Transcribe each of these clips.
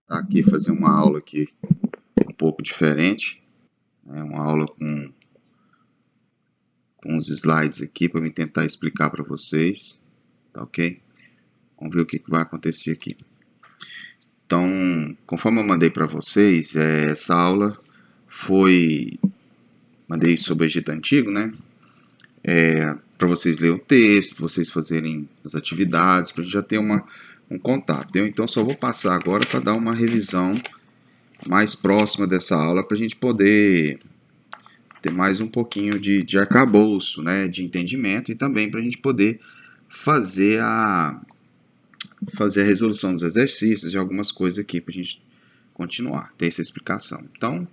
Aqui fazer uma aula aqui um pouco diferente, né? Uma aula com uns slides aqui para me tentar explicar para vocês, tá ok? Vamos ver o que vai acontecer aqui. Então, conforme eu mandei para vocês, essa aula mandei sobre o Egito Antigo, né? Para vocês lerem o texto, vocês fazerem as atividades, para a gente já ter um contato. Eu então só vou passar agora para dar uma revisão mais próxima dessa aula, para a gente poder ter mais um pouquinho de arcabouço, né, de entendimento, e também para a gente poder fazer a resolução dos exercícios e algumas coisas aqui para a gente continuar, ter essa explicação. Então,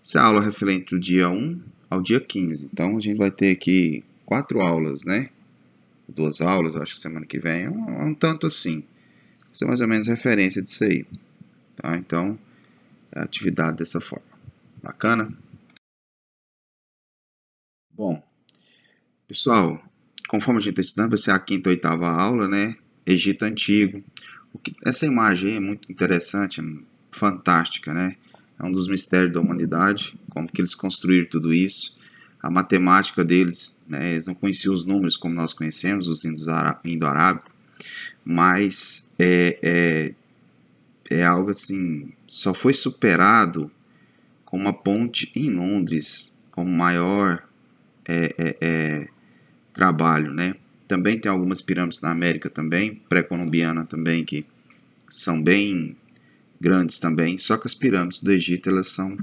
essa aula é referente do dia 1 ao dia 15. Então, a gente vai ter aqui 4 aulas, né? 2 aulas, acho que semana que vem. Um tanto assim. Isso é mais ou menos referência disso aí. Tá? Então, é a atividade dessa forma. Bacana? Bom, pessoal, conforme a gente está estudando, vai ser a 5ª ou 8ª aula, né? Egito Antigo. Essa imagem aí é muito interessante, fantástica, né? É um dos mistérios da humanidade, como que eles construíram tudo isso. A matemática deles, né? Eles não conheciam os números como nós conhecemos, os indo-arábicos, mas é algo assim, só foi superado com uma ponte em Londres, como maior trabalho, né? Também tem algumas pirâmides na América também, pré-colombiana também, que são bem grandes também, só que as pirâmides do Egito, elas são,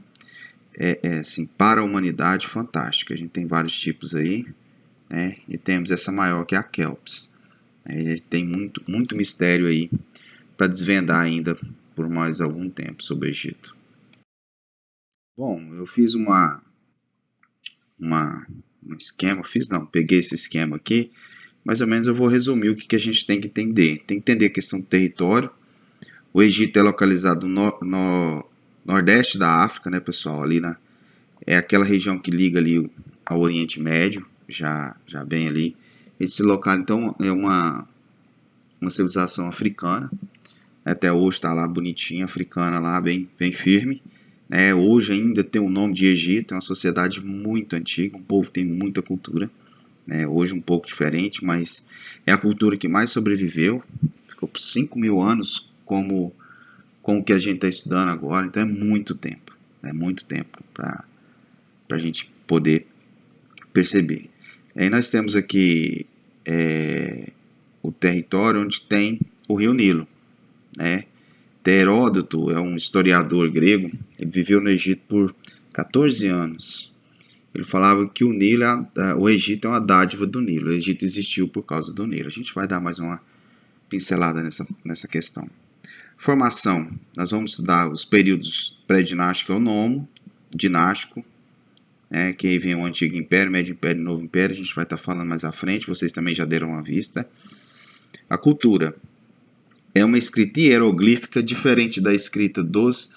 assim, para a humanidade, fantásticas. A gente tem vários tipos aí, né? E temos essa maior, que é a Kelps. Tem muito mistério aí para desvendar ainda por mais algum tempo sobre o Egito. Bom, eu fiz um esquema, peguei esse esquema aqui, mais ou menos eu vou resumir o que a gente tem que entender. Tem que entender a questão do território. O Egito é localizado no nordeste da África, né, pessoal? Ali é aquela região que liga ali ao Oriente Médio, já bem ali. Esse local, então, é uma civilização africana. Até hoje está lá bonitinha, africana lá, bem firme. Né? Hoje ainda tem o nome de Egito, é uma sociedade muito antiga, um povo que tem muita cultura. Né? Hoje um pouco diferente, mas é a cultura que mais sobreviveu. Ficou por 5.000 anos com o que a gente está estudando agora, então é muito tempo para a gente poder perceber. Aí nós temos aqui o território onde tem o rio Nilo, né? Heródoto é um historiador grego, ele viveu no Egito por 14 anos. Ele falava que o Egito é uma dádiva do Nilo, o Egito existiu por causa do Nilo. A gente vai dar mais uma pincelada nessa questão. Formação, nós vamos estudar os períodos pré-dinástico ao nomo, dinástico, né, que aí vem o Antigo Império, Médio Império e Novo Império, a gente vai estar falando mais à frente, vocês também já deram uma vista. A cultura é uma escrita hieroglífica diferente da escrita dos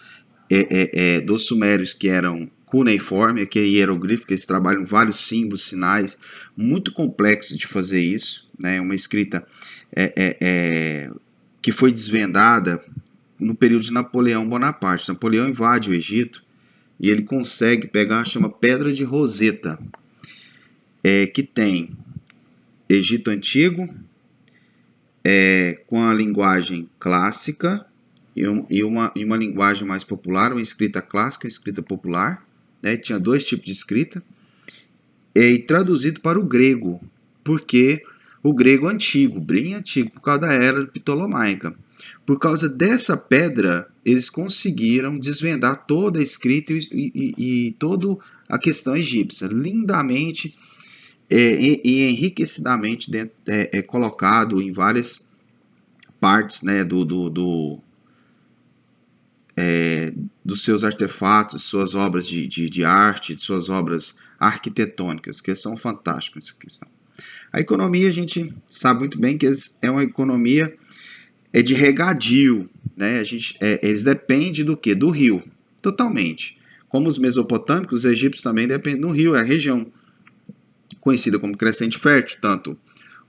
sumérios, que eram cuneiforme, que é hieroglífica, eles trabalham vários símbolos, sinais, muito complexo de fazer isso, né, uma escrita que foi desvendada no período de Napoleão Bonaparte. Napoleão invade o Egito e ele consegue pegar, chama Pedra de Roseta, que tem Egito Antigo, com a linguagem clássica e uma linguagem mais popular, uma escrita clássica e uma escrita popular, né? Tinha 2 tipos de escrita, e traduzido para o grego, porque o grego antigo, bem antigo, por causa da era ptolomaica. Por causa dessa pedra, eles conseguiram desvendar toda a escrita e toda a questão egípcia, lindamente e enriquecidamente colocado em várias partes, né, dos seus artefatos, suas obras de arte, de suas obras arquitetônicas, que são fantásticas essa questão. A economia, a gente sabe muito bem que é uma economia de regadio, né? Eles dependem do quê? Do rio, totalmente. Como os mesopotâmicos, os egípcios também dependem do rio, é a região conhecida como crescente fértil, tanto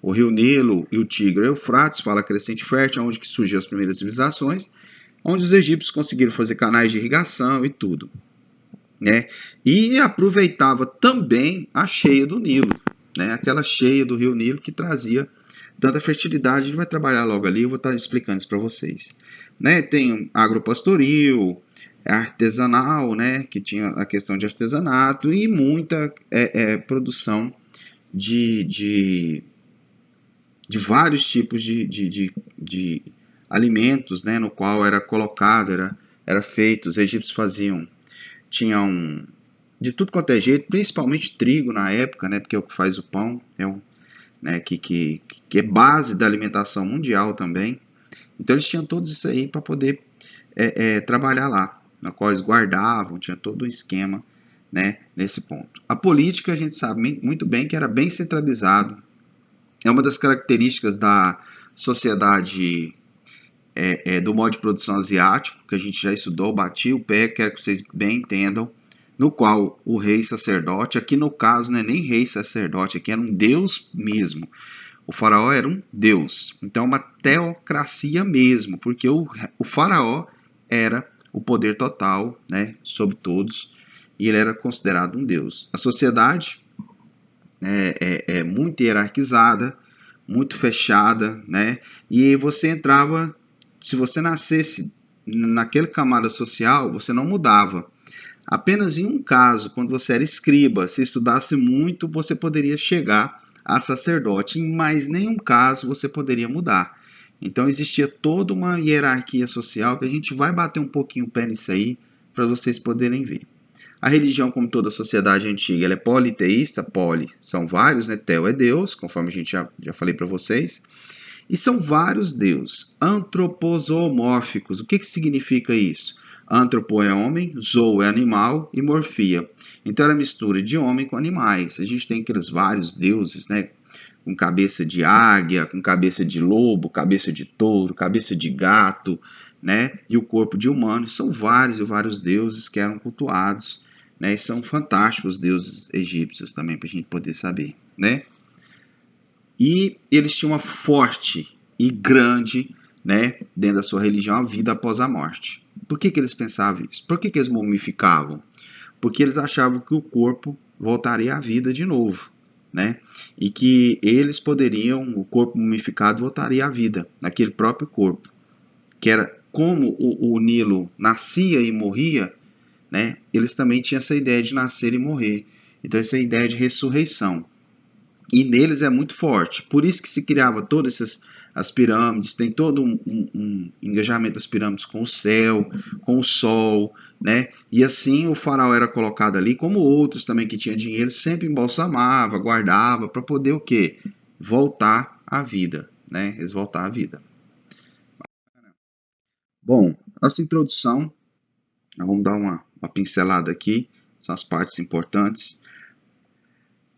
o rio Nilo e o Tigre Eufrates, fala crescente fértil, onde que surgiu as primeiras civilizações, onde os egípcios conseguiram fazer canais de irrigação e tudo, né? E aproveitava também a cheia do Nilo, né? Aquela cheia do rio Nilo que trazia tanta fertilidade. A gente vai trabalhar logo ali, eu vou estar explicando isso para vocês, né? Tem agropastoril, artesanal, né? Que tinha a questão de artesanato e muita produção de vários tipos de alimentos, né? No qual era colocado, era feito, os egípcios tinham de tudo quanto é jeito, principalmente trigo na época, né? Porque é o que faz o pão, né, que é base da alimentação mundial também. Então eles tinham todos isso aí para poder trabalhar lá, na qual eles guardavam, tinha todo um esquema, né, nesse ponto. A política a gente sabe muito bem que era bem centralizado. É uma das características da sociedade do modo de produção asiático, que a gente já estudou, bati o pé, quero que vocês bem entendam, no qual o rei sacerdote, aqui no caso não é nem rei sacerdote, aqui era um deus mesmo. O faraó era um deus, então uma teocracia mesmo, porque o faraó era o poder total, né, sobre todos, e ele era considerado um deus. A sociedade é muito hierarquizada, muito fechada, né, e você entrava, se você nascesse naquele camada social, você não mudava. Apenas em um caso, quando você era escriba, se estudasse muito, você poderia chegar a sacerdote. Em mais nenhum caso você poderia mudar. Então existia toda uma hierarquia social que a gente vai bater um pouquinho o pé nisso aí para vocês poderem ver. A religião, como toda sociedade antiga, ela é politeísta. Poli são vários, né? Teo é Deus, conforme a gente já falei para vocês. E são vários deuses antroposomórficos. O que significa isso? Antropo é homem, zoo é animal e morfia. Então era mistura de homem com animais. A gente tem aqueles vários deuses, né? Com cabeça de águia, com cabeça de lobo, cabeça de touro, cabeça de gato, né? E o corpo de humano. São vários e vários deuses que eram cultuados, né? E são fantásticos os deuses egípcios também, para a gente poder saber, né? E eles tinham uma forte e grande, né, dentro da sua religião, a vida após a morte. Por que eles pensavam isso? Por que eles mumificavam? Porque eles achavam que o corpo voltaria à vida de novo, né? E que eles poderiam, o corpo mumificado voltaria à vida, naquele próprio corpo. Que era como o Nilo nascia e morria, né? Eles também tinham essa ideia de nascer e morrer. Então essa ideia de ressurreição. E neles é muito forte. Por isso que se criava todas as pirâmides, tem todo um engajamento das pirâmides com o céu, com o sol, né? E assim o faraó era colocado ali, como outros também que tinham dinheiro, sempre embalsamava, guardava, para poder o quê? Voltar à vida, né? Eles voltar à vida. Bom, essa introdução, vamos dar uma pincelada aqui, são as partes importantes.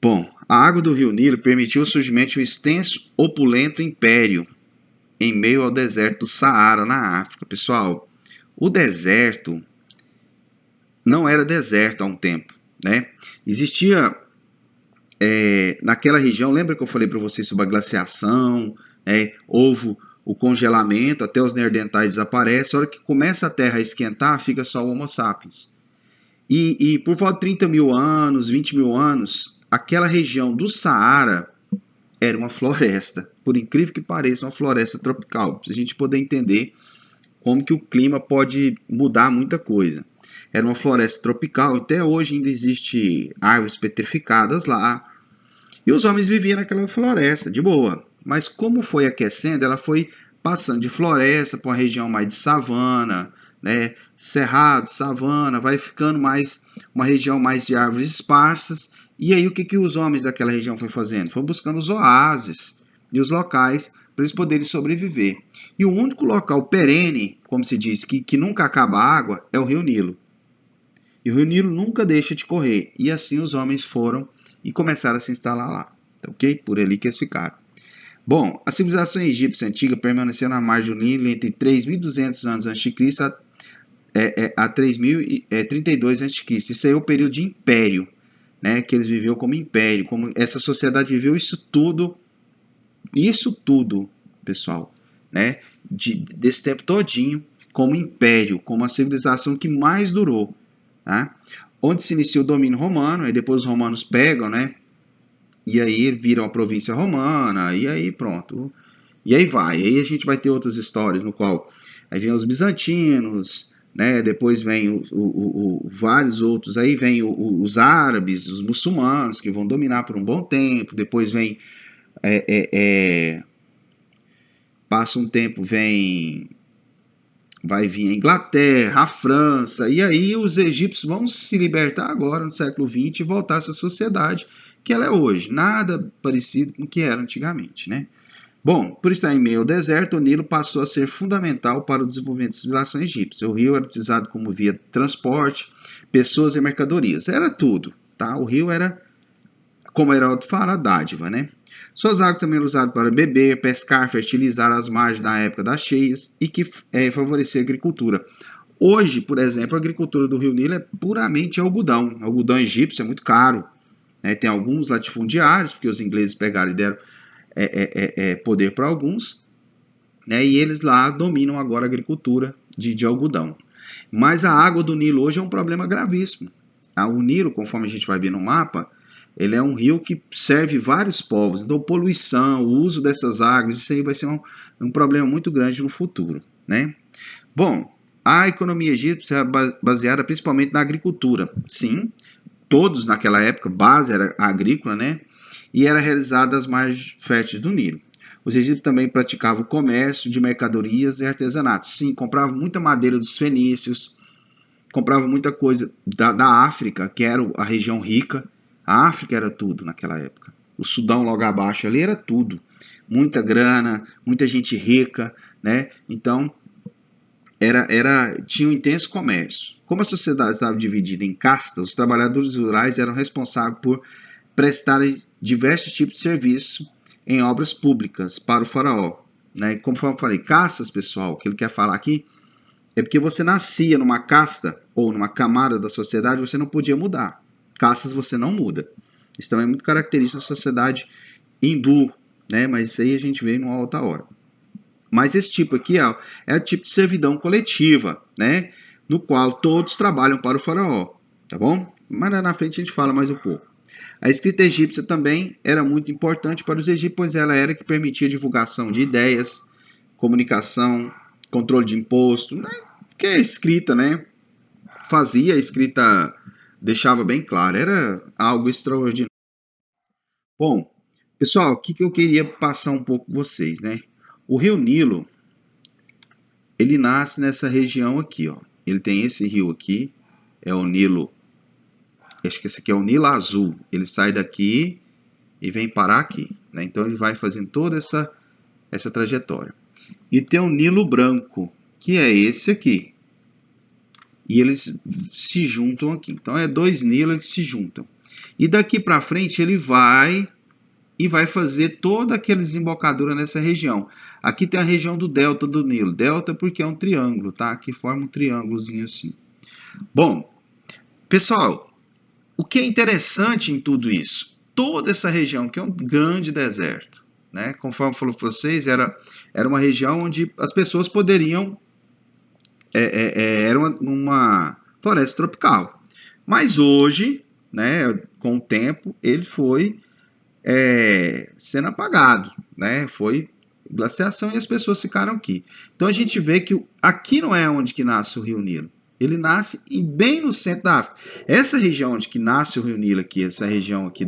Bom, a água do rio Nilo permitiu o surgimento de um extenso, opulento império em meio ao deserto do Saara, na África. Pessoal, o deserto não era deserto há um tempo, né? Existia naquela região, lembra que eu falei para vocês sobre a glaciação, né? Houve o congelamento, até os neandertais desaparecem. A hora que começa a Terra a esquentar, fica só o Homo sapiens. E por volta de 30 mil anos, 20 mil anos, aquela região do Saara era uma floresta, por incrível que pareça, uma floresta tropical, para a gente poder entender como que o clima pode mudar muita coisa. Era uma floresta tropical, até hoje ainda existe árvores petrificadas lá, e os homens viviam naquela floresta, de boa. Mas como foi aquecendo, ela foi passando de floresta para uma região mais de savana, né? Cerrado, savana, vai ficando mais uma região mais de árvores esparsas. E aí o que os homens daquela região foram fazendo? Foram buscando os oásis e os locais para eles poderem sobreviver. E o único local perene, como se diz, que nunca acaba a água, é o Rio Nilo. E o Rio Nilo nunca deixa de correr. E assim os homens foram e começaram a se instalar lá. Ok? Por ali que eles ficaram. Bom, a civilização egípcia antiga permaneceu na margem do Nilo entre 3.200 anos a.C. a 3.032 a.C. Isso aí é o período de império, né, que eles viviam como império, como essa sociedade viveu isso tudo, pessoal, né, desse tempo todinho, como império, como a civilização que mais durou, tá? Onde se inicia o domínio romano, aí depois os romanos pegam, né? E aí viram a província romana, e aí pronto. E aí vai, aí a gente vai ter outras histórias no qual aí vem os bizantinos, né? Depois vem vários outros, aí vem os árabes, os muçulmanos que vão dominar por um bom tempo, depois vem passa um tempo, vai vir a Inglaterra, a França, e aí os egípcios vão se libertar agora no século XX e voltar a essa sociedade que ela é hoje, nada parecido com o que era antigamente, né? Bom, por estar em meio ao deserto, o Nilo passou a ser fundamental para o desenvolvimento da civilização egípcia. O rio era utilizado como via de transporte, pessoas e mercadorias, era tudo, tá? O rio era, como Heródoto fala, a dádiva, né? Suas águas também eram usadas para beber, pescar, fertilizar as margens na época das cheias e que favorecia a agricultura. Hoje, por exemplo, a agricultura do Rio Nilo é puramente algodão. O algodão egípcio é muito caro, né? Tem alguns latifundiários, porque os ingleses pegaram e deram poder para alguns, né? E eles lá dominam agora a agricultura de algodão. Mas a água do Nilo hoje é um problema gravíssimo. O Nilo, conforme a gente vai ver no mapa, ele é um rio que serve vários povos. Então, poluição, o uso dessas águas, isso aí vai ser um problema muito grande no futuro, né? Bom, a economia egípcia era baseada principalmente na agricultura. Sim, todos naquela época, base era agrícola, né? E era realizada às margens férteis do Nilo. Os egípcios também praticavam o comércio de mercadorias e artesanatos. Sim, compravam muita madeira dos fenícios, compravam muita coisa da África, que era a região rica. A África era tudo naquela época. O Sudão logo abaixo ali era tudo. Muita grana, muita gente rica, né? Então, tinha um intenso comércio. Como a sociedade estava dividida em castas, os trabalhadores rurais eram responsáveis por prestarem diversos tipos de serviço em obras públicas para o faraó, né? Como eu falei, castas, pessoal, o que ele quer falar aqui é porque você nascia numa casta ou numa camada da sociedade, você não podia mudar. Castas você não muda. Isso também é muito característico da sociedade hindu, né? Mas isso aí a gente vê numa outra hora. Mas esse tipo aqui é o tipo de servidão coletiva, né? No qual todos trabalham para o faraó, tá bom? Mas na frente a gente fala mais um pouco. A escrita egípcia também era muito importante para os egípcios, pois ela era que permitia divulgação de ideias, comunicação, controle de imposto, né? Que a escrita, né? Fazia a escrita, deixava bem claro, era algo extraordinário. Bom, pessoal, o que eu queria passar um pouco com vocês, né? O rio Nilo, ele nasce nessa região aqui, ó. Ele tem esse rio aqui, é o Nilo, acho que esse aqui é o Nilo Azul. Ele sai daqui e vem parar aqui, né? Então ele vai fazendo toda essa trajetória. E tem o Nilo Branco, que é esse aqui. E eles se juntam aqui. Então é dois Nilos que se juntam. E daqui para frente ele vai fazer toda aquela desembocadura nessa região. Aqui tem a região do delta do Nilo. Delta porque é um triângulo, tá? Aqui forma um triângulozinho assim. Bom, pessoal, o que é interessante em tudo isso? Toda essa região que é um grande deserto, né? Conforme eu falei para vocês, era uma região onde as pessoas poderiam... era uma floresta tropical. Mas hoje, né, com o tempo, ele foi sendo apagado, né? Foi glaciação e as pessoas ficaram aqui. Então a gente vê que aqui não é onde que nasce o Rio Nilo. Ele nasce bem no centro da África. Essa região onde que nasce o Rio Nilo aqui, essa região aqui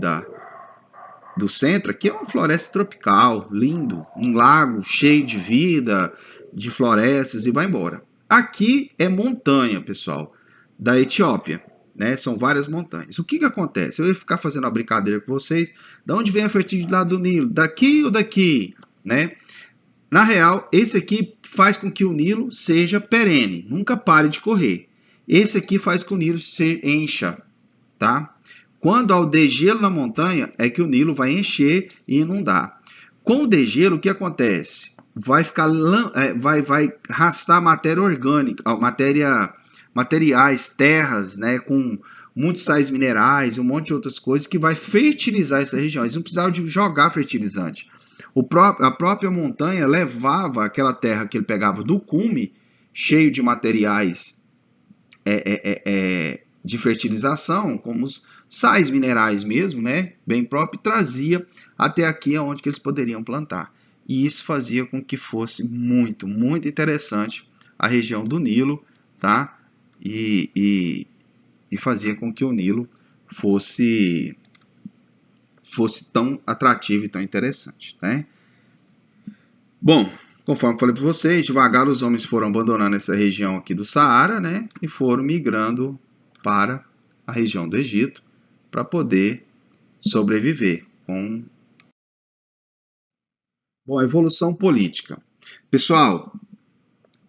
do centro, aqui é uma floresta tropical, lindo, um lago cheio de vida, de florestas e vai embora. Aqui é montanha, pessoal, da Etiópia, né? São várias montanhas. O que acontece? Eu ia ficar fazendo uma brincadeira com vocês. De onde vem a fertilidade do Nilo? Daqui ou daqui, né? Na real, esse aqui faz com que o Nilo seja perene, nunca pare de correr. Esse aqui faz com que o Nilo se encha, tá? Quando há o degelo na montanha, é que o Nilo vai encher e inundar. Com o degelo, o que acontece? Vai arrastar matéria orgânica, materiais, terras, né, com muitos sais minerais, um monte de outras coisas que vai fertilizar essa região. Eles não precisavam de jogar fertilizante. A própria montanha levava aquela terra que ele pegava do cume, cheio de materiais de fertilização, como os sais minerais mesmo, né, bem próprio, trazia até aqui aonde que eles poderiam plantar. E isso fazia com que fosse muito, muito interessante a região do Nilo, tá? E fazia com que o Nilo fosse tão atrativo e tão interessante, né? Bom, conforme falei para vocês, devagar os homens foram abandonando essa região aqui do Saara, né? E foram migrando para a região do Egito para poder sobreviver. Bom, a evolução política. Pessoal,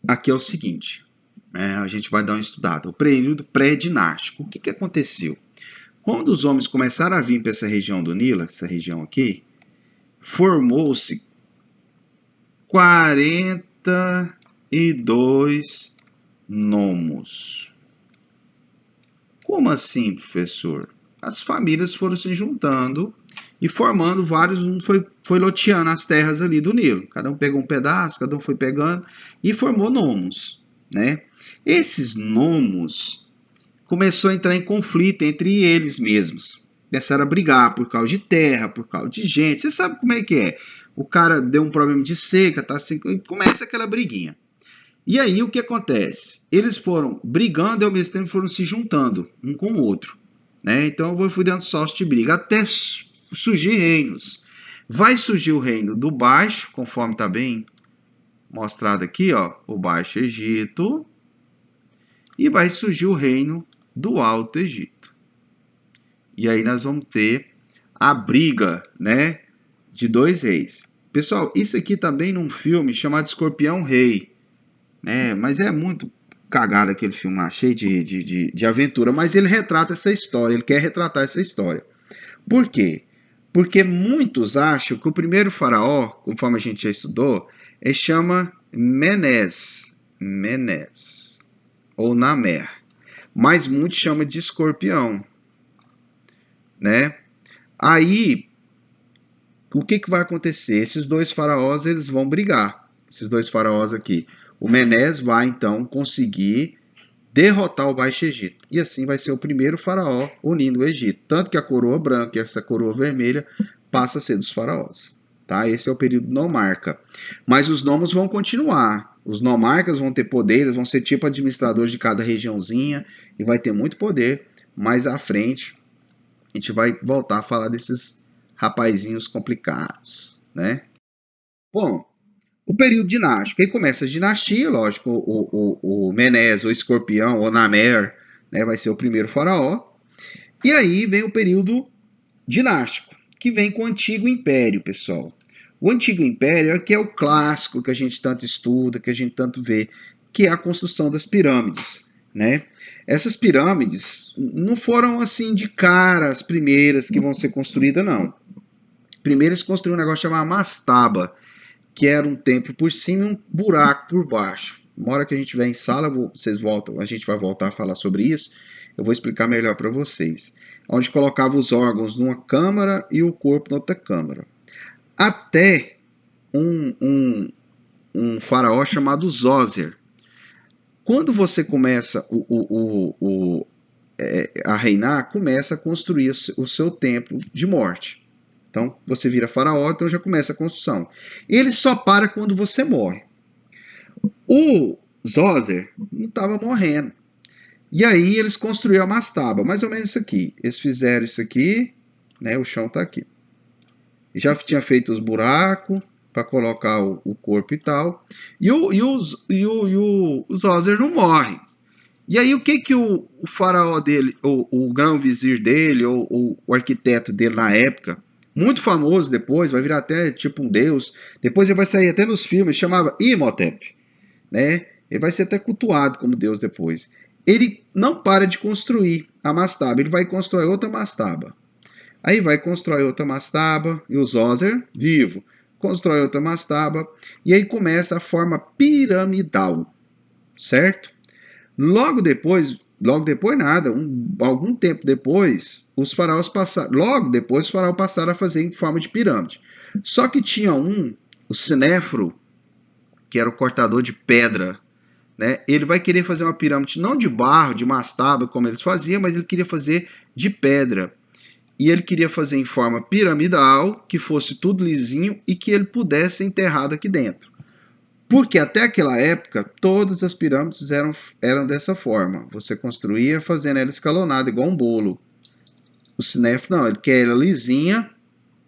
aqui é o seguinte, né? A gente vai dar uma estudada. O período pré-dinástico. O que aconteceu? Quando os homens começaram a vir para essa região do Nilo, essa região aqui, formou-se 42 nomos. Como assim, professor? As famílias foram se juntando e formando vários, foi loteando as terras ali do Nilo. Cada um pegou um pedaço, cada um foi pegando e formou nomos, né? Esses nomos começou a entrar em conflito entre eles mesmos. Começaram a brigar por causa de terra, por causa de gente. Você sabe como é que é? O cara deu um problema de seca, tá assim, começa aquela briguinha. E aí o que acontece? Eles foram brigando e ao mesmo tempo foram se juntando um com o outro, né? Então eu fui dando sorte de briga até surgir reinos. Vai surgir o reino do Baixo, conforme está bem mostrado aqui, ó, o Baixo Egito, e vai surgir o reino do Alto Egito. E aí nós vamos ter a briga, né, de dois reis. Pessoal, isso aqui tá bem num filme chamado Escorpião Rei, né? Mas é muito cagado aquele filme lá, cheio de aventura, mas ele retrata essa história, ele quer retratar essa história. Por quê? Porque muitos acham que o primeiro faraó, conforme a gente já estudou, chama Menes, ou Namer, mas muitos chamam de Escorpião, né? Aí, o que vai acontecer? Esses dois faraós, eles vão brigar, esses dois faraós aqui. O Menes vai, então, conseguir derrotar o Baixo Egito. E assim vai ser o primeiro faraó unindo o Egito. Tanto que a coroa branca e essa coroa vermelha passa a ser dos faraós. Tá? Esse é o período nomarca. Mas os nomos vão continuar. Os nomarcas vão ter poder, eles vão ser tipo administradores de cada regiãozinha e vai ter muito poder. Mais à frente, a gente vai voltar a falar desses rapazinhos complicados, né? Bom, o período dinástico. Aí começa a dinastia, lógico, o Menes, o Escorpião, o Namer, né, vai ser o primeiro faraó. E aí vem o período dinástico, que vem com o Antigo Império, pessoal. O Antigo Império é que é o clássico que a gente tanto estuda, que a gente tanto vê, que é a construção das pirâmides, né? Essas pirâmides não foram assim de cara as primeiras que vão ser construídas, não. Primeiro eles construíram um negócio chamado mastaba, que era um templo por cima e um buraco por baixo. Uma hora que a gente estiver em sala, a gente vai voltar a falar sobre isso, eu vou explicar melhor para vocês. Onde colocava os órgãos numa câmara e o corpo na outra câmara. Até um faraó chamado Zoser. Quando você começa a reinar, começa a construir o seu templo de morte. Então, você vira faraó, então já começa a construção. Ele só para quando você morre. O Zoser não estava morrendo. E aí eles construíram a mastaba, mais ou menos isso aqui. Eles fizeram isso aqui, né, o chão está aqui. Já tinha feito os buracos para colocar o corpo e tal. E o Zoser não morre. E aí o que o faraó dele, o grão-vizir dele, ou o arquiteto dele na época, muito famoso depois, vai virar até tipo um deus, depois ele vai sair até nos filmes, chamava Imhotep, né? Ele vai ser até cultuado como deus depois. Ele não para de construir a mastaba, ele vai construir outra mastaba. Aí vai construir outra mastaba, e o Zoser, vivo, constrói outra mastaba, e aí começa a forma piramidal, certo? Logo depois nada, algum tempo depois, os faraós passaram, passaram a fazer em forma de pirâmide. Só que tinha o Cnéforo, que era o cortador de pedra, né, ele vai querer fazer uma pirâmide não de barro, de mastaba, como eles faziam, mas ele queria fazer de pedra. E ele queria fazer em forma piramidal, que fosse tudo lisinho e que ele pudesse ser enterrado aqui dentro. Porque até aquela época, todas as pirâmides eram dessa forma. Você construía fazendo ela escalonada, igual um bolo. O Sinef não, ele quer ela lisinha,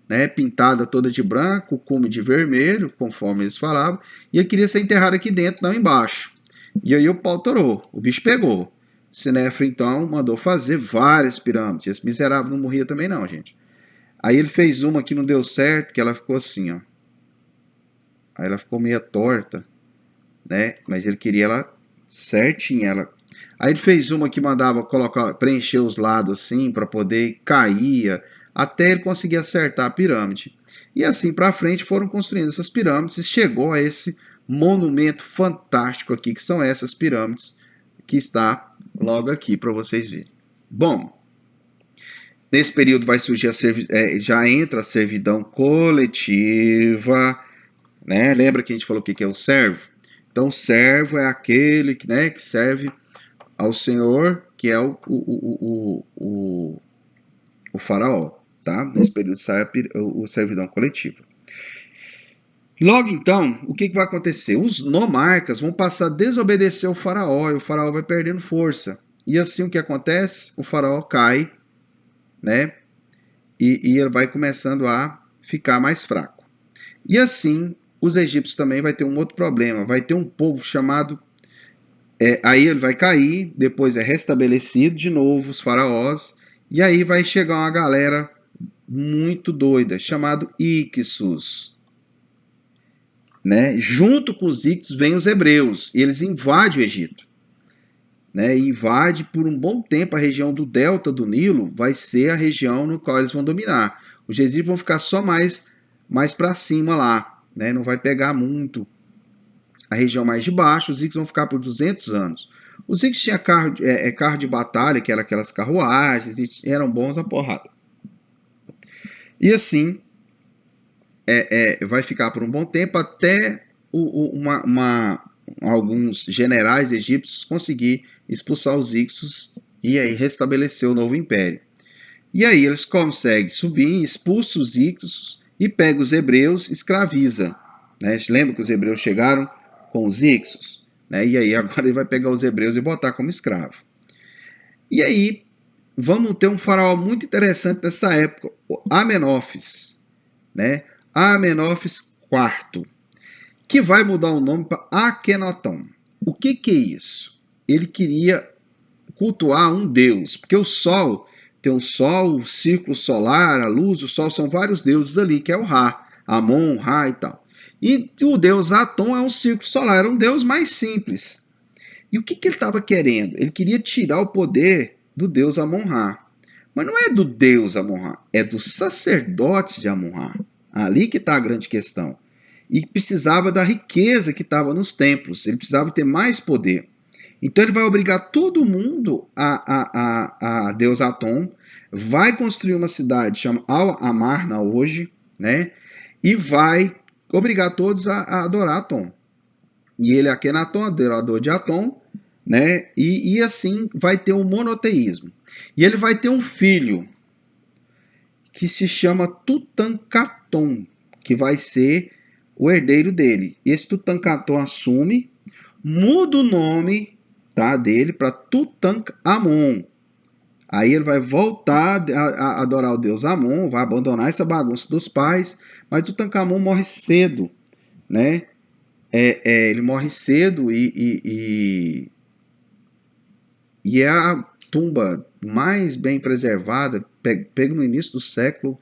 né, pintada toda de branco, cume de vermelho, conforme eles falavam, e ele queria ser enterrado aqui dentro, não embaixo. E aí o pau torou, o bicho pegou. Sinefre, então, mandou fazer várias pirâmides. Esse miserável não morria também não, gente. Aí ele fez uma que não deu certo, que ela ficou assim, ó. Aí ela ficou meio torta, né? Mas ele queria ela certinha. Aí ele fez uma que mandava preencher os lados assim, para poder cair, até ele conseguir acertar a pirâmide. E assim para frente foram construindo essas pirâmides e chegou a esse monumento fantástico aqui, que são essas pirâmides, que está logo aqui para vocês verem. Bom, nesse período vai surgir já entra a servidão coletiva, né? Lembra que a gente falou o que é o servo? Então, o servo é aquele, né, que serve ao senhor, que é o faraó, tá? Nesse período sai o servidão coletiva. Logo então, o que vai acontecer? Os nomarcas vão passar a desobedecer o faraó, e o faraó vai perdendo força. E assim o que acontece? O faraó cai, né? E ele vai começando a ficar mais fraco. E assim, os egípcios também vai ter um outro problema. Vai ter um povo chamado... aí ele vai cair, depois é restabelecido de novo os faraós, e aí vai chegar uma galera muito doida, chamado Ixos. Né? Junto com os Ixos vêm os hebreus, e eles invadem o Egito. Né? E invade por um bom tempo a região do delta do Nilo, vai ser a região no qual eles vão dominar. Os egípcios vão ficar só mais para cima lá, né? Não vai pegar muito a região mais de baixo. Os Ixos vão ficar por 200 anos. Os Ixos tinham carro de batalha, que eram aquelas carruagens, e eram bons a porrada. E assim, vai ficar por um bom tempo até alguns generais egípcios conseguir expulsar os Ixos e aí restabelecer o novo império. E aí eles conseguem subir, expulsam os Ixos e pegam os hebreus e escraviza. Né? Lembra que os hebreus chegaram com os Ixos? Né? E aí agora ele vai pegar os hebreus e botar como escravo. E aí vamos ter um faraó muito interessante nessa época, o Amenófis. Né? Amenófis IV, que vai mudar o nome para Akenaton. O que é isso? Ele queria cultuar um deus, porque o Sol, tem o Sol, o círculo solar, a luz, o Sol, são vários deuses ali, que é o Ra, Amon, Ra e tal. E o deus Aton é um círculo solar, era um deus mais simples. E o que ele estava querendo? Ele queria tirar o poder do deus Amon-Ra. Mas não é do deus Amon-Ra, é dos sacerdotes de Amon-Ra. Ali que está a grande questão. E precisava da riqueza que estava nos templos. Ele precisava ter mais poder. Então ele vai obrigar todo mundo a deus Aton. Vai construir uma cidade chamada Al-Amarna hoje. Né? E vai obrigar todos a adorar Aton. E ele é Akenaton, adorador de Aton. Né? E assim vai ter um monoteísmo. E ele vai ter um filho que se chama Tutankhaton, que vai ser o herdeiro dele. Esse Tutankhaton assume, muda o nome, tá, dele para Tutankhamon. Aí ele vai voltar a adorar o deus Amon, vai abandonar essa bagunça dos pais, mas Tutankhamon morre cedo, né? Ele morre cedo e é a tumba mais bem preservada, pega no início do século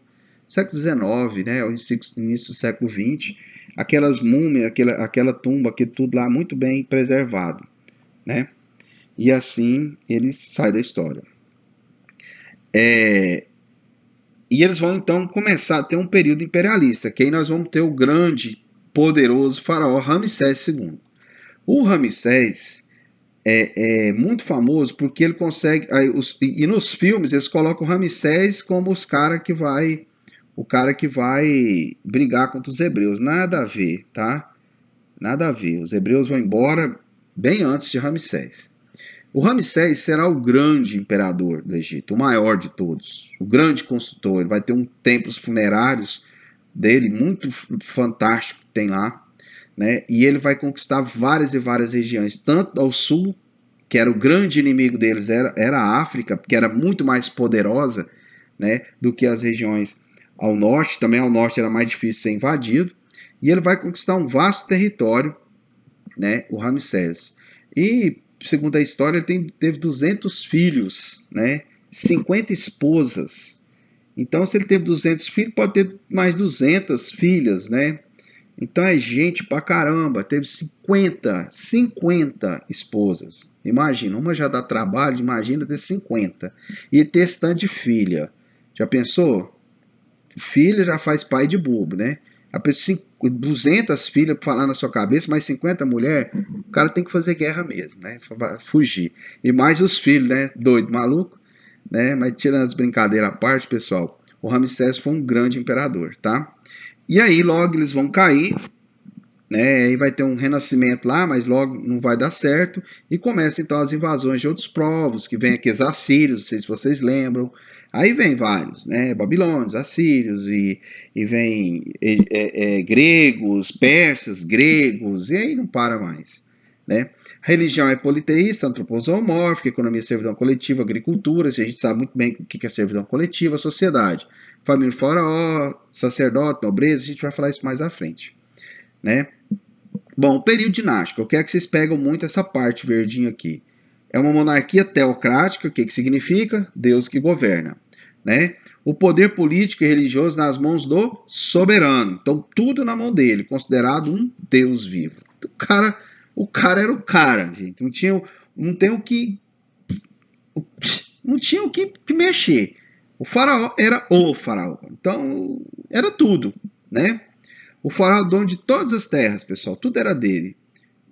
XIX, né, o início do século XX, aquelas múmias, aquela tumba, que tudo lá muito bem preservado, né? E assim ele sai da história. E eles vão então começar a ter um período imperialista, que aí nós vamos ter o grande, poderoso faraó Ramsés II. O Ramsés é muito famoso porque ele consegue, e nos filmes eles colocam o Ramsés como o cara que vai brigar contra os hebreus. Nada a ver, tá? Nada a ver. Os hebreus vão embora bem antes de Ramsés. O Ramsés será o grande imperador do Egito, o maior de todos, o grande construtor. Ele vai ter templos funerários dele muito fantástico que tem lá, né? E ele vai conquistar várias e várias regiões, tanto ao sul, que era o grande inimigo deles, era a África, porque era muito mais poderosa, né, do que as regiões ao norte. Também ao norte era mais difícil ser invadido. E ele vai conquistar um vasto território, né, o Ramsés. E, segundo a história, ele teve 200 filhos, né, 50 esposas. Então, se ele teve 200 filhos, pode ter mais 200 filhas, né? Então é gente pra caramba. Teve 50 esposas. Imagina, uma já dá trabalho, imagina ter 50. E ter esse tanto de filha. Já pensou? Filha já faz pai de bobo, né? A pessoa, 200 filhas pra falar na sua cabeça, mais 50 mulheres, o cara tem que fazer guerra mesmo, né? Fugir. E mais os filhos, né? Doido, maluco, né? Mas tirando as brincadeiras à parte, pessoal, o Ramsés foi um grande imperador, tá? E aí logo eles vão cair, né? Aí vai ter um renascimento lá, mas logo não vai dar certo. E começam então as invasões de outros povos, que vem aqui os assírios, não sei se vocês lembram. Aí vem vários, né? Babilônios, assírios, e vem gregos, persas, gregos, e aí não para mais, né? A religião é politeísta, antroposomórfica, economia, servidão coletiva, agricultura. A gente sabe muito bem o que é servidão coletiva, sociedade. Família faraó, sacerdote, nobreza, a gente vai falar isso mais à frente, né? Bom, o período dinástico, eu quero que vocês pegam muito essa parte verdinha aqui. É uma monarquia teocrática, o que significa? Deus que governa, né? O poder político e religioso nas mãos do soberano. Então, tudo na mão dele, considerado um Deus vivo. O cara era o cara, gente. Não tinha o que mexer. O faraó era o faraó. Então, era tudo, né? O faraó é dono de todas as terras, pessoal. Tudo era dele,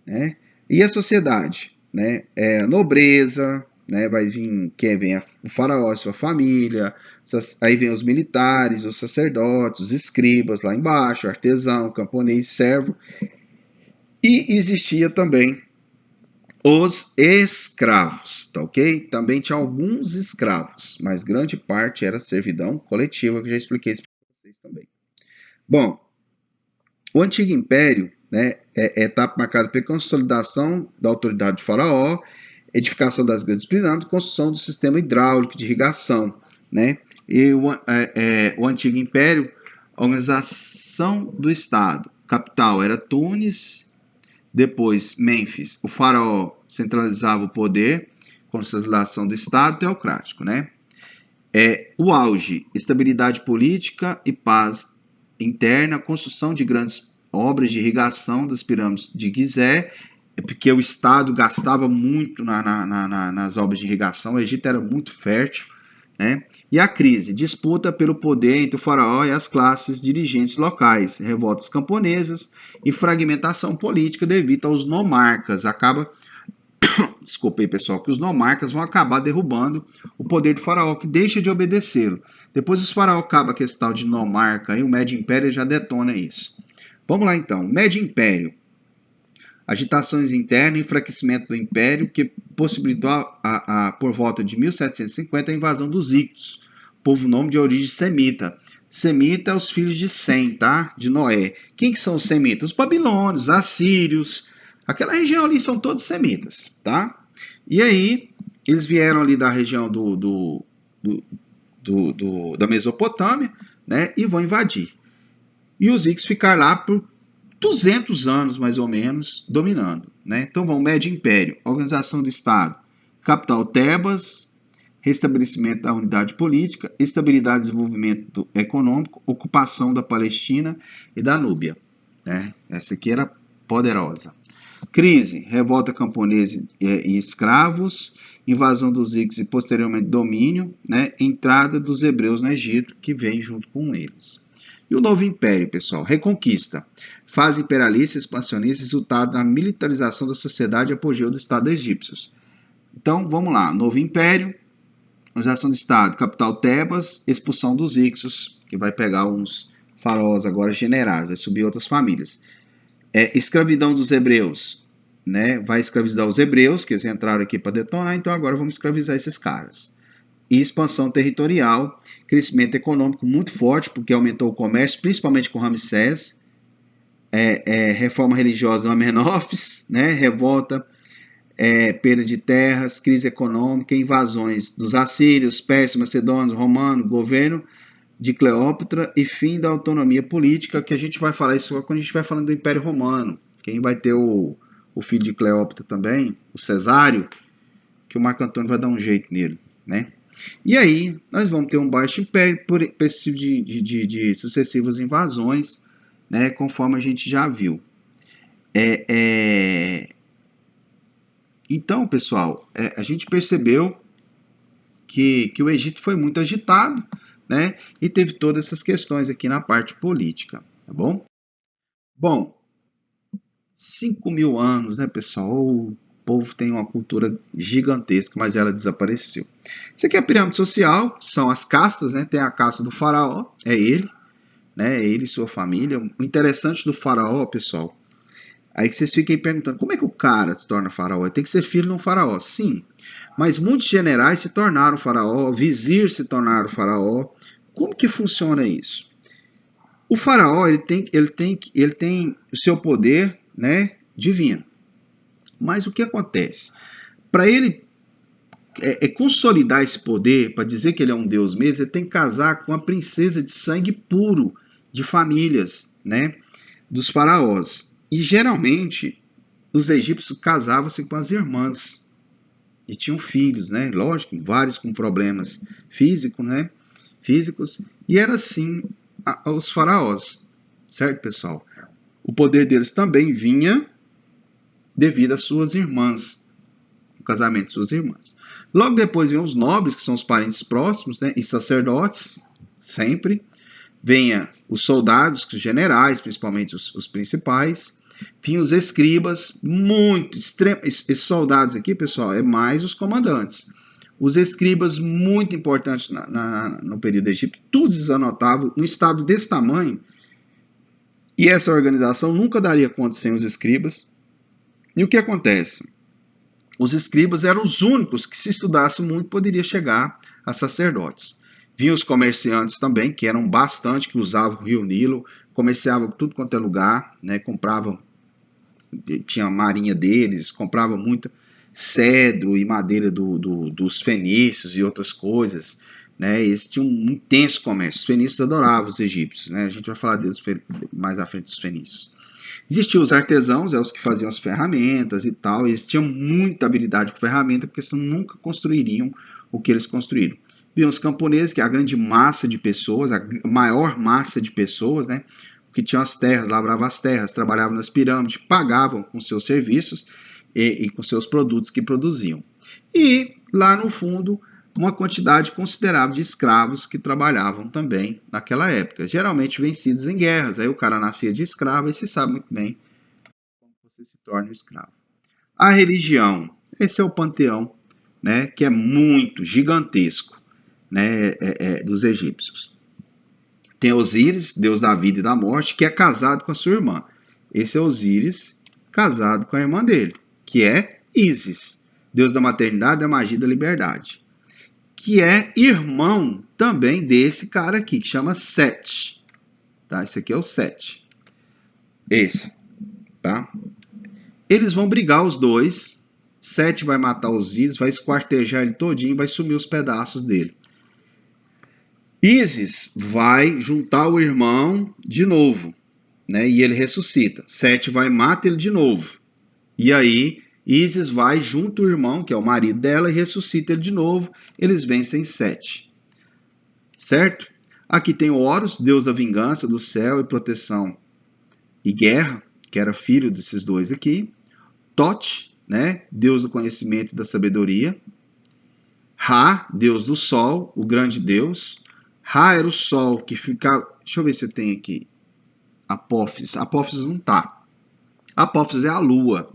né? E a sociedade, né? A nobreza, né? Vai vir quem vem o faraó e sua família. Aí vem os militares, os sacerdotes, os escribas lá embaixo, artesão, camponês, servo. E existia também os escravos, tá ok? Também tinha alguns escravos, mas grande parte era servidão coletiva, que eu já expliquei isso para vocês também. Bom, o Antigo Império, né, é etapa marcada pela consolidação da autoridade do faraó, edificação das grandes pirâmides, construção do sistema hidráulico de irrigação, né? E o Antigo Império, organização do Estado. Capital era Tunis, depois Mênfis. O faraó centralizava o poder, consolidação do Estado teocrático, né? O auge, estabilidade política e paz interna, construção de grandes obras de irrigação das pirâmides de Gizé, porque o Estado gastava muito nas obras de irrigação, o Egito era muito fértil, né? E a crise, disputa pelo poder entre o faraó e as classes dirigentes locais, revoltas camponesas e fragmentação política devido aos nomarcas. Desculpa aí, pessoal, que os nomarcas vão acabar derrubando o poder do faraó, que deixa de obedecê-lo. Depois os faraó acaba com esse tal de nomarca, e o Médio Império já detona isso. Vamos lá então, Médio Império. Agitações internas e enfraquecimento do Império, que possibilitou, por volta de 1750, a invasão dos Ictos, povo nome de origem semita. Semita é os filhos de Sem, tá? De Noé. Quem que são os semitas? Os babilônios, os assírios. Aquela região ali são todos semitas, tá? E aí, eles vieram ali da região da Mesopotâmia, né? E vão invadir. E os Ictos ficaram lá por 200 anos, mais ou menos, dominando, né? Então, vamos, Médio Império, organização do Estado, capital Tebas, restabelecimento da unidade política, estabilidade e desenvolvimento econômico, ocupação da Palestina e da Núbia, né? Essa aqui era poderosa. Crise, revolta camponesa e escravos, invasão dos Ictos e posteriormente domínio, né? Entrada dos hebreus no Egito, que vem junto com eles. E o novo império, pessoal, reconquista, fase imperialista, expansionista, resultado da militarização da sociedade e apogeu do Estado egípcio. Então, vamos lá, novo império, organização do Estado, capital Tebas, expulsão dos Ictos, que vai pegar uns faraós agora generados, vai subir outras famílias. Escravidão dos hebreus, né, vai escravizar os hebreus, que eles entraram aqui para detonar, então agora vamos escravizar esses caras. E expansão territorial, crescimento econômico muito forte, porque aumentou o comércio, principalmente com Ramsés, reforma religiosa em Amenófis, né, revolta, perda de terras, crise econômica, invasões dos assírios, persas, macedônios, romanos, governo de Cleópatra e fim da autonomia política, que a gente vai falar isso quando a gente vai falando do Império Romano. Quem vai ter o filho de Cleópatra também, o Cesário, que o Marco Antônio vai dar um jeito nele, né? E aí, nós vamos ter um baixo império por esse tipo de sucessivas invasões, né, conforme a gente já viu. Então, pessoal, a gente percebeu que o Egito foi muito agitado, né, e teve todas essas questões aqui na parte política, tá bom? Bom, 5.000 anos, né, pessoal? O povo tem uma cultura gigantesca, mas ela desapareceu. Isso aqui é a pirâmide social, são as castas, né? Tem a casta do faraó, é ele, né? Ele e sua família. O interessante do faraó, pessoal, aí que vocês fiquem perguntando, como é que o cara se torna faraó? Ele tem que ser filho de um faraó, sim. Mas muitos generais se tornaram faraó, vizir se tornaram faraó. Como que funciona isso? O faraó, ele tem o seu poder, né, divino. Mas o que acontece? Para ele consolidar esse poder, para dizer que ele é um deus mesmo, ele tem que casar com a princesa de sangue puro de famílias, né, dos faraós. E geralmente os egípcios casavam-se com as irmãs e tinham filhos, né? Lógico, vários com problemas físicos, né? E era assim os faraós, certo, pessoal? O poder deles também vinha devido às suas irmãs, o casamento de suas irmãs. Logo depois vêm os nobres, que são os parentes próximos, né, e sacerdotes, sempre. Venha os soldados, os generais, principalmente os principais. Vinham os escribas, esses soldados aqui, pessoal, é mais os comandantes. Os escribas, muito importantes no período egípcio, todos eles anotavam, um estado desse tamanho, e essa organização nunca daria conta sem os escribas. E o que acontece? Os escribas eram os únicos que, se estudasse muito, poderia chegar a sacerdotes. Vinham os comerciantes também, que eram bastante, que usavam o rio Nilo, comerciavam tudo quanto é lugar, né, compravam, tinha a marinha deles, compravam muito cedro e madeira dos fenícios e outras coisas, né, eles tinham um intenso comércio. Os fenícios adoravam os egípcios, né, a gente vai falar deles mais à frente dos fenícios. Existiam os artesãos, os que faziam as ferramentas e tal, e eles tinham muita habilidade com ferramenta, porque senão nunca construiriam o que eles construíram. Viam os camponeses, que é a grande massa de pessoas, a maior massa de pessoas, né, que tinham as terras, lavravam as terras, trabalhavam nas pirâmides, pagavam com seus serviços e com seus produtos que produziam. E lá no fundo, uma quantidade considerável de escravos que trabalhavam também naquela época, geralmente vencidos em guerras. Aí o cara nascia de escravo e você sabe muito bem como você se torna um escravo. A religião, esse é o panteão, né, que é muito gigantesco, né, dos egípcios. Tem Osíris, deus da vida e da morte, que é casado com a sua irmã. Esse é Osíris, casado com a irmã dele, que é Ísis, deus da maternidade, da magia e da liberdade, que é irmão também desse cara aqui, que chama Sete. Tá? Esse aqui é o Sete. Esse. Tá? Eles vão brigar os dois. Sete vai matar Osíris, vai esquartejar ele todinho, vai sumir os pedaços dele. Ísis vai juntar o irmão de novo, né? E ele ressuscita. Sete vai matar ele de novo. E aí Ísis vai junto o irmão, que é o marido dela, e ressuscita ele de novo. Eles vencem Sete. Certo? Aqui tem o Horus, deus da vingança, do céu e proteção e guerra, que era filho desses dois aqui. Tote, né? Deus do conhecimento e da sabedoria. Ra, deus do sol, o grande deus. Ra era o sol que ficava... Deixa eu ver se eu tenho aqui. Apófis. Apófis não tá. Apófis é a lua.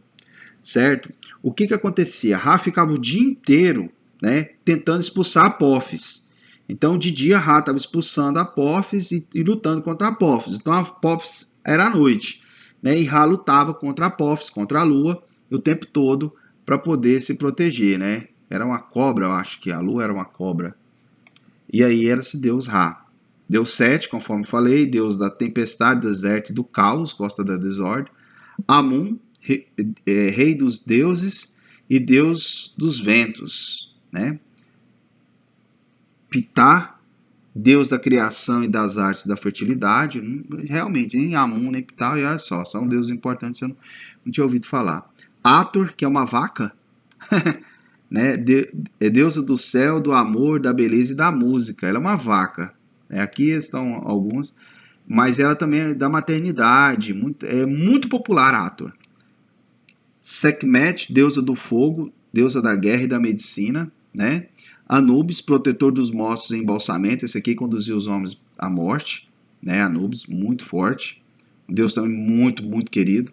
Certo? O que acontecia? Ra ficava o dia inteiro, né, tentando expulsar Apófis. Então, de dia, Ra estava expulsando Apófis e lutando contra Apófis. Então, Apófis era à noite, né, e Ra lutava contra Apófis, contra a lua, o tempo todo para poder se proteger, né? Era uma cobra, eu acho que a lua era uma cobra. E aí era esse deus Ra. Deus Sete, conforme falei, deus da tempestade, do deserto e do caos, gosta da desordem. Amun, rei dos deuses e deus dos ventos, né? Ptah, deus da criação e das artes da fertilidade. Realmente, nem Amun, nem Ptah, olha só, são deuses importantes, eu não tinha ouvido falar. Ator, que é uma vaca, né? É deusa do céu, do amor, da beleza e da música. Ela é uma vaca. Aqui estão alguns, mas ela também é da maternidade, é muito popular, Ator. Sekhmet, deusa do fogo, deusa da guerra e da medicina, né? Anubis, protetor dos mortos em embalsamento, esse aqui conduziu os homens à morte, né? Anubis, muito forte, um deus também muito, muito querido.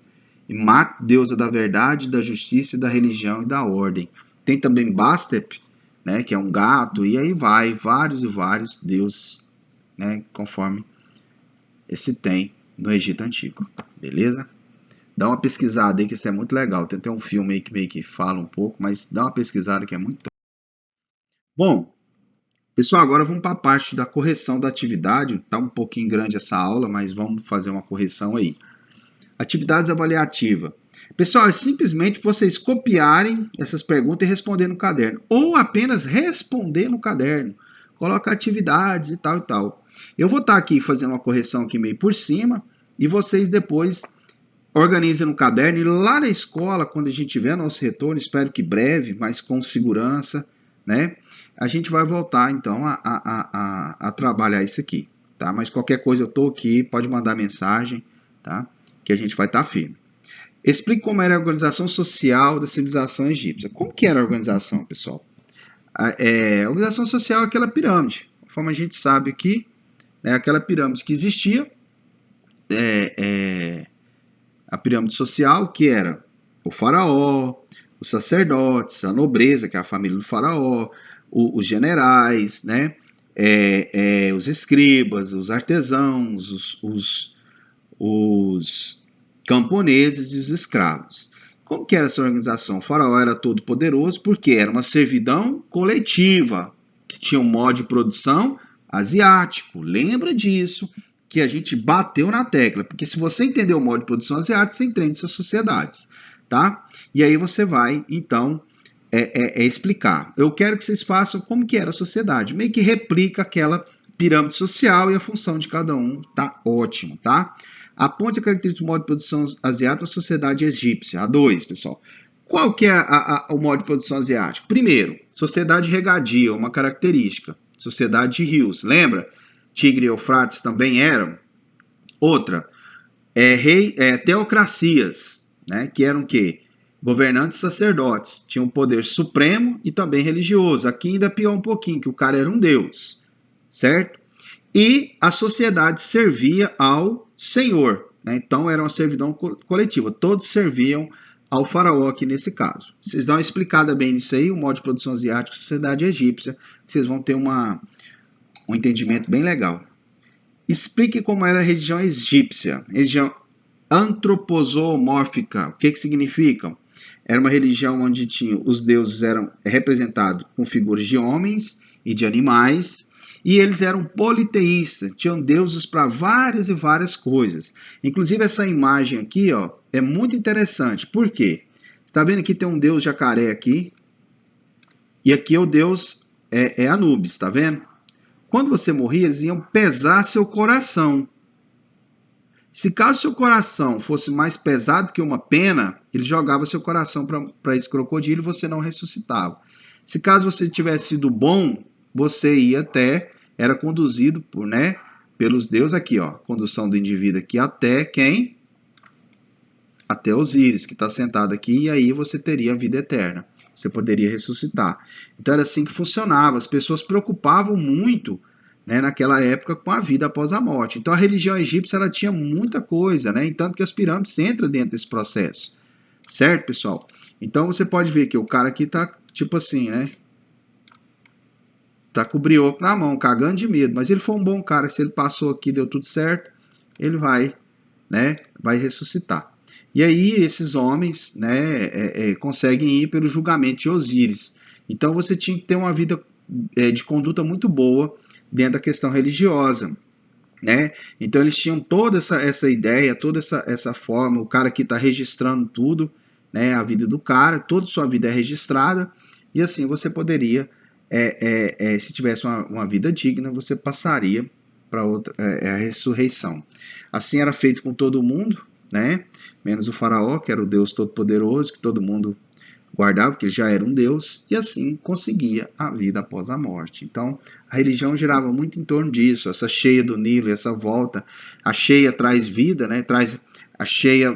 E Mat, deusa da verdade, da justiça, da religião e da ordem. Tem também Bastep, né? Que é um gato, e aí vai, vários e vários deuses, né? Conforme esse tem no Egito Antigo, beleza? Dá uma pesquisada aí que isso é muito legal. Tem até um filme aí que meio que fala um pouco, mas dá uma pesquisada que é muito top. Bom, pessoal, agora vamos para a parte da correção da atividade. Tá um pouquinho grande essa aula, mas vamos fazer uma correção aí. Atividades avaliativas. Pessoal, é simplesmente vocês copiarem essas perguntas e responder no caderno. Ou apenas responder no caderno. Coloca atividades e tal e tal. Eu vou estar aqui fazendo uma correção aqui meio por cima e vocês depois organizem no caderno. E lá na escola, quando a gente tiver nosso retorno, espero que breve, mas com segurança, né? A gente vai voltar então a trabalhar isso aqui, tá? Mas qualquer coisa eu estou aqui, pode mandar mensagem, tá? Que a gente vai estar firme. Explique como era a organização social da civilização egípcia. Como que era a organização, pessoal? A organização social é aquela pirâmide, conforme a gente sabe aqui, né? Aquela pirâmide que existia, a pirâmide social, que era o faraó, os sacerdotes, a nobreza, que é a família do faraó, os generais, né? Os escribas, os artesãos, os camponeses e os escravos. Como que era essa organização? O faraó era todo poderoso porque era uma servidão coletiva, que tinha um modo de produção asiático. Lembra disso, que a gente bateu na tecla, porque se você entender o modo de produção asiático, você entende essas sociedades, tá? E aí você vai, então, explicar. Eu quero que vocês façam como que era a sociedade, meio que replica aquela pirâmide social e a função de cada um, tá ótimo, tá? Aponte a característica do modo de produção asiático da sociedade egípcia. A 2, pessoal. Qual que é o modo de produção asiático? Primeiro, sociedade regadia, uma característica. Sociedade de rios, lembra? Tigre e Eufrates também eram. Outra, teocracias, né? Que eram o quê? Governantes e sacerdotes. Tinham um poder supremo e também religioso. Aqui ainda pior um pouquinho, que o cara era um deus, certo? E a sociedade servia ao senhor, né? Então era uma servidão coletiva, todos serviam ao faraó aqui nesse caso. Vocês dão uma explicada bem nisso aí, o modo de produção asiático, sociedade egípcia, vocês vão ter um entendimento bem legal. Explique como era a religião egípcia, religião antroposomórfica. O que significa? Era uma religião onde os deuses eram representados com figuras de homens e de animais, e eles eram politeístas, tinham deuses para várias e várias coisas. Inclusive essa imagem aqui, ó, é muito interessante. Por quê? Você está vendo que tem um deus jacaré aqui, e aqui o deus Anubis, está vendo? Quando você morria, eles iam pesar seu coração. Se caso seu coração fosse mais pesado que uma pena, ele jogava seu coração para esse crocodilo e você não ressuscitava. Se caso você tivesse sido bom, você ia era conduzido pelos deuses aqui, ó, condução do indivíduo aqui até quem? Até Osíris, que está sentado aqui, e aí você teria a vida eterna. Você poderia ressuscitar. Então era assim que funcionava. As pessoas se preocupavam muito, né, naquela época com a vida após a morte. Então a religião egípcia ela tinha muita coisa, né? Tanto que as pirâmides entram dentro desse processo. Certo, pessoal? Então você pode ver que o cara aqui está tipo assim, né? Tá com o brioco na mão, cagando de medo. Mas ele foi um bom cara. Se ele passou aqui, deu tudo certo, ele vai ressuscitar. E aí esses homens, né, conseguem ir pelo julgamento de Osíris. Então você tinha que ter uma vida de conduta muito boa dentro da questão religiosa. Né? Então eles tinham toda essa ideia, toda essa forma, o cara que está registrando tudo, né, a vida do cara, toda sua vida é registrada, e assim você poderia, se tivesse uma vida digna, você passaria para outra, a ressurreição. Assim era feito com todo mundo, né, menos o faraó, que era o Deus Todo-Poderoso, que todo mundo guardava, porque ele já era um Deus, e assim conseguia a vida após a morte. Então, a religião girava muito em torno disso, essa cheia do Nilo, essa volta. A cheia traz vida, né? Traz a cheia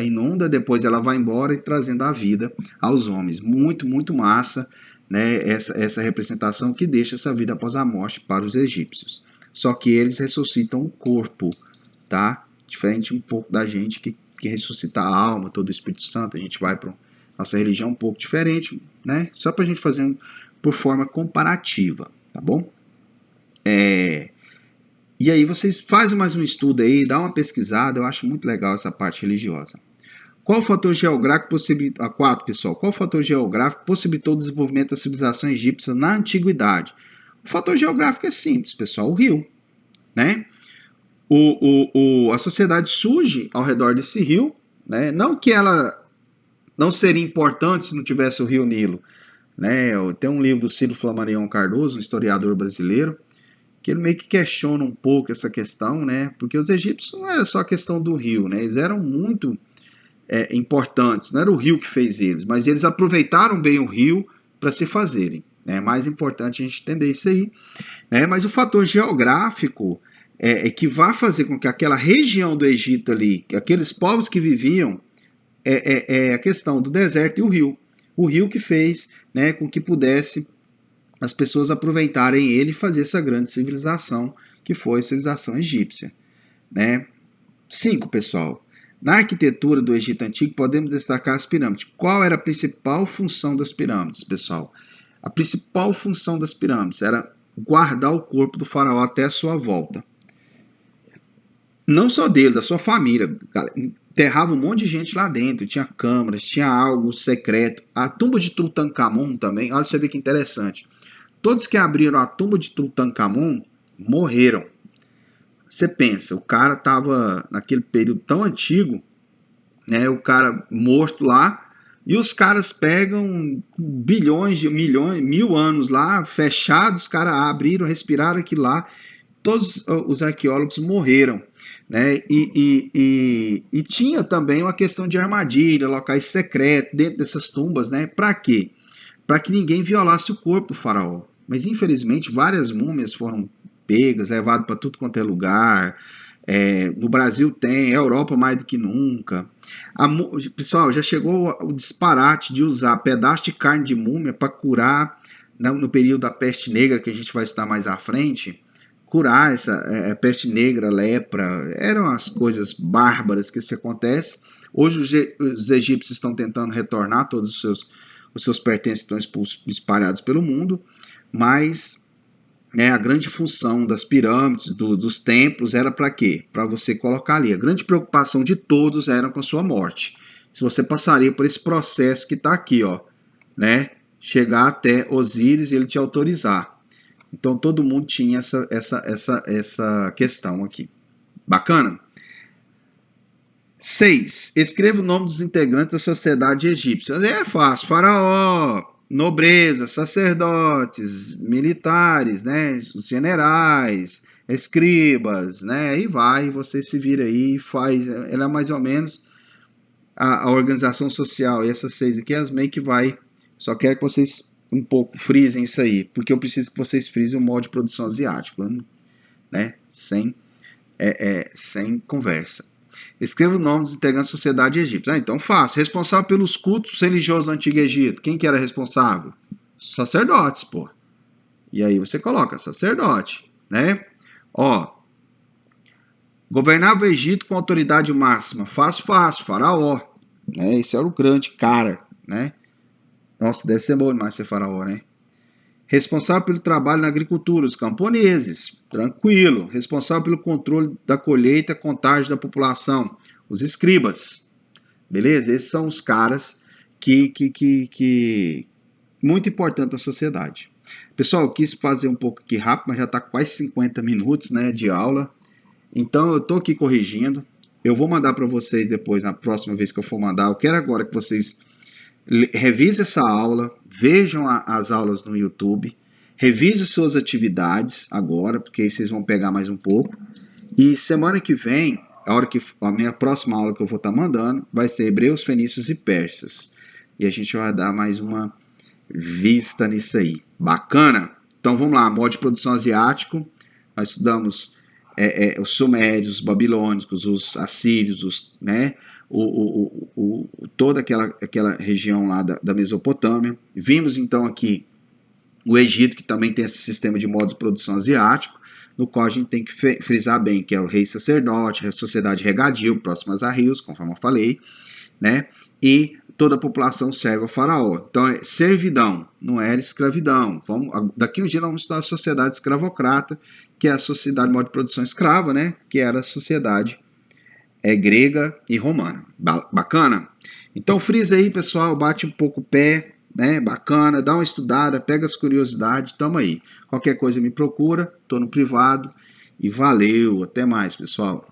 inunda, depois ela vai embora e trazendo a vida aos homens. Muito, muito massa, né? Essa representação que deixa essa vida após a morte para os egípcios. Só que eles ressuscitam o corpo, tá? Diferente um pouco da gente que ressuscita a alma, todo o Espírito Santo, a gente vai para nossa religião um pouco diferente, né? Só para a gente fazer por forma comparativa, tá bom? E aí vocês fazem mais um estudo aí, dá uma pesquisada, eu acho muito legal essa parte religiosa. Qual fator geográfico possibilitou, 4, pessoal, qual fator geográfico possibilitou o desenvolvimento da civilização egípcia na antiguidade? O fator geográfico é simples, pessoal, o rio, né? A sociedade surge ao redor desse rio, né? Não que ela não seria importante se não tivesse o rio Nilo, né? Tem um livro do Ciro Flammarion Cardoso, um historiador brasileiro, que ele meio que questiona um pouco essa questão, né? Porque os egípcios não era só a questão do rio, né? Eles eram muito importantes, não era o rio que fez eles, mas eles aproveitaram bem o rio para se fazerem. É mais importante a gente entender isso aí, né? Mas o fator geográfico que vai fazer com que aquela região do Egito ali, aqueles povos que viviam, a questão do deserto e o rio. O rio que fez, né, com que pudesse as pessoas aproveitarem ele e fazer essa grande civilização que foi a civilização egípcia. Né? 5, pessoal. Na arquitetura do Egito Antigo podemos destacar as pirâmides. Qual era a principal função das pirâmides, pessoal? A principal função das pirâmides era guardar o corpo do faraó até a sua volta. Não só dele, da sua família. Enterrava um monte de gente lá dentro, tinha câmaras, tinha algo secreto. A tumba de Tutankhamon também, olha você vê que interessante. Todos que abriram a tumba de Tutankhamon morreram. Você pensa, o cara estava naquele período tão antigo, né, o cara morto lá, e os caras pegam bilhões de milhões, 1000 anos lá, fechados, os caras abriram, respiraram aquilo lá, todos os arqueólogos morreram. Né? E tinha também uma questão de armadilha, locais secretos dentro dessas tumbas, né? Para quê? Para que ninguém violasse o corpo do faraó. Mas infelizmente várias múmias foram pegas, levadas para tudo quanto é lugar. No Brasil tem, Europa mais do que nunca. Pessoal, já chegou o disparate de usar pedaço de carne de múmia para curar, no período da peste negra, que a gente vai estudar mais à frente, curar essa peste negra, lepra, eram as coisas bárbaras que isso acontece. Hoje os egípcios estão tentando retornar todos os seus pertences, estão espalhados pelo mundo, mas a grande função das pirâmides, dos templos, era para quê? Para você colocar ali. A grande preocupação de todos era com a sua morte. Se você passaria por esse processo que está aqui, ó, né? Chegar até Osíris e ele te autorizar. Então todo mundo tinha essa questão aqui. Bacana? 6. Escreva o nome dos integrantes da sociedade egípcia. É fácil. Faraó, nobreza, sacerdotes, militares, né? Os generais, escribas, né? E vai, você se vira aí e faz. Ela é mais ou menos a organização social. E essas 6 aqui, as meio que vai. Só quero que vocês um pouco frisem isso aí, porque eu preciso que vocês frisem o modo de produção asiático, né? Sem conversa. Escreva o nome dos integrantes da sociedade egípcia. Então, fácil. Responsável pelos cultos religiosos do Antigo Egito. Quem que era responsável? Sacerdotes, pô. E aí você coloca sacerdote, né? Ó, governava o Egito com autoridade máxima. Fácil, faraó. Né? Esse era o grande cara, né? Nossa, deve ser bom demais ser faraó, né? Responsável pelo trabalho na agricultura, os camponeses, tranquilo. Responsável pelo controle da colheita, contagem da população, Os escribas, beleza? Esses são os caras que muito importante na sociedade. Pessoal, eu quis fazer um pouco aqui rápido, mas já está quase 50 minutos, né, de aula. Então, eu estou aqui corrigindo. Eu vou mandar para vocês depois, na próxima vez que eu for mandar. Eu quero agora que vocês revisem essa aula, vejam as aulas no YouTube, revisem suas atividades agora, porque aí vocês vão pegar mais um pouco. E semana que vem, a minha próxima aula que eu vou estar mandando, vai ser Hebreus, Fenícios e Persas. E a gente vai dar mais uma vista nisso aí. Bacana? Então vamos lá, modo de produção asiático. Nós estudamos os sumérios, os babilônicos, os assírios, né? Toda aquela região lá da Mesopotâmia. Vimos então aqui o Egito, que também tem esse sistema de modo de produção asiático, no qual a gente tem que frisar bem que é o rei sacerdote, a sociedade regadio, próximas a rios, conforme eu falei, né? E toda a população serve ao faraó. Então é servidão, não era escravidão. Daqui um dia nós vamos estudar a sociedade escravocrata, que é a sociedade de modo de produção escrava, né? Que era a sociedade grega e romana. Bacana? Então frisa aí, pessoal, bate um pouco o pé, né? Bacana, dá uma estudada, pega as curiosidades, tamo aí. Qualquer coisa me procura, tô no privado e valeu, até mais, pessoal.